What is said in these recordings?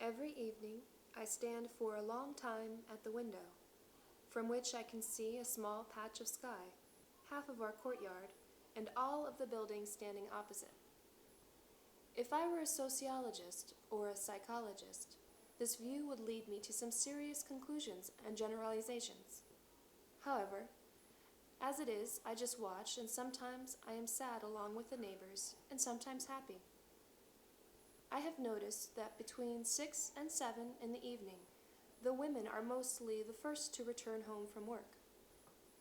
Every evening, I stand for a long time at the window, from which I can see a small patch of sky, half of our courtyard, and all of the buildings standing opposite. If I were a sociologist or a psychologist, this view would lead me to some serious conclusions and generalizations. However, as it is, I just watch, and sometimes I am sad along with the neighbors, and sometimes happy. I have noticed that between 6 and 7 in the evening, the women are mostly the first to return home from work.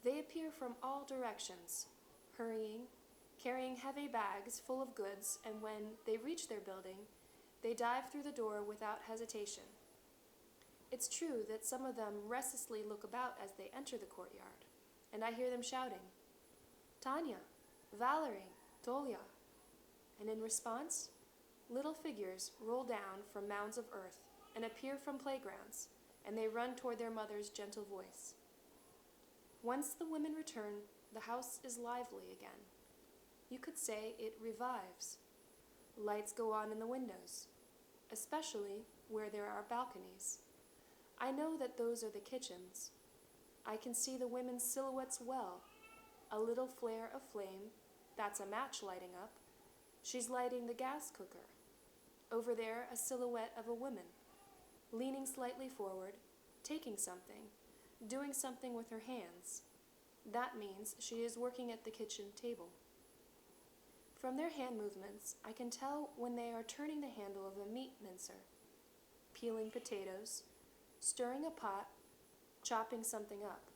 They appear from all directions, hurrying, carrying heavy bags full of goods, and when they reach their building, they dive through the door without hesitation. It's true that some of them restlessly look about as they enter the courtyard, and I hear them shouting, "Tanya, Valerie, Tolya," and in response, little figures roll down from mounds of earth and appear from playgrounds, and they run toward their mother's gentle voice. Once the women return, the house is lively again. You could say it revives. Lights go on in the windows, especially where there are balconies. I know that those are the kitchens. I can see the women's silhouettes well. A little flare of flame, that's a match lighting up. She's lighting the gas cooker. Over there, a silhouette of a woman, leaning slightly forward, taking something, doing something with her hands. That means she is working at the kitchen table. From their hand movements, I can tell when they are turning the handle of a meat mincer, peeling potatoes, stirring a pot, chopping something up.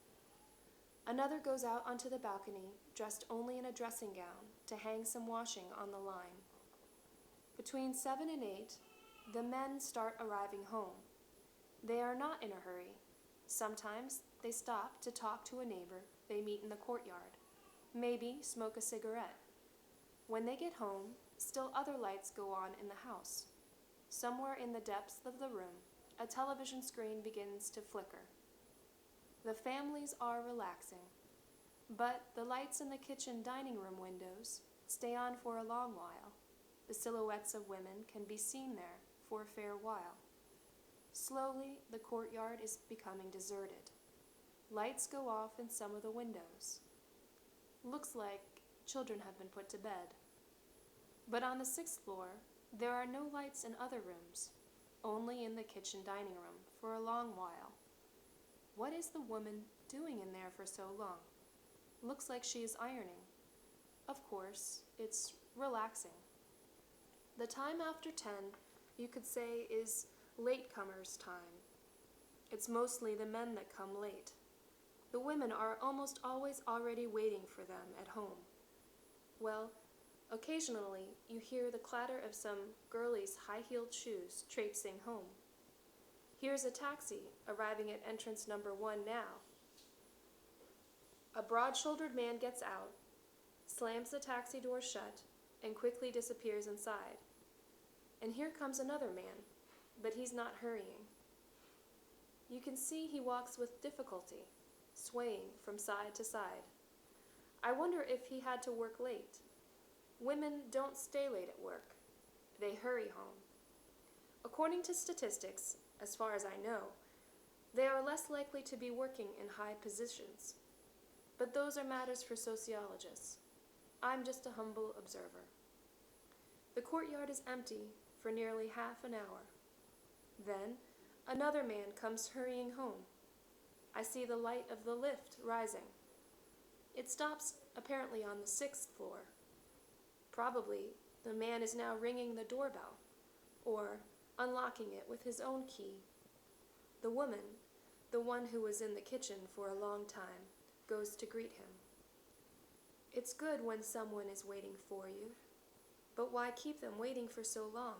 Another goes out onto the balcony, dressed only in a dressing gown, to hang some washing on the line. Between 7 and 8, the men start arriving home. They are not in a hurry. Sometimes they stop to talk to a neighbor they meet in the courtyard, maybe smoke a cigarette. When they get home, still other lights go on in the house. Somewhere in the depths of the room, a television screen begins to flicker. The families are relaxing, but the lights in the kitchen dining room windows stay on for a long while. The silhouettes of women can be seen there for a fair while. Slowly, the courtyard is becoming deserted. Lights go off in some of the windows. Looks like children have been put to bed. But on the 6th floor, there are no lights in other rooms, only in the kitchen dining room for a long while. What is the woman doing in there for so long? Looks like she is ironing. Of course, it's relaxing. The time after 10, you could say, is latecomers' time. It's mostly the men that come late. The women are almost always already waiting for them at home. Well, occasionally you hear the clatter of some girlie's high-heeled shoes traipsing home. Here's a taxi arriving at entrance number 1 now. A broad-shouldered man gets out, slams the taxi door shut, and quickly disappears inside. And here comes another man, but he's not hurrying. You can see he walks with difficulty, swaying from side to side. I wonder if he had to work late. Women don't stay late at work. They hurry home. According to statistics, as far as I know, they are less likely to be working in high positions. But those are matters for sociologists. I'm just a humble observer. The courtyard is empty for nearly half an hour. Then, another man comes hurrying home. I see the light of the lift rising. It stops apparently on the 6th floor. Probably the man is now ringing the doorbell, or unlocking it with his own key. The woman, the one who was in the kitchen for a long time, goes to greet him. It's good when someone is waiting for you, but why keep them waiting for so long?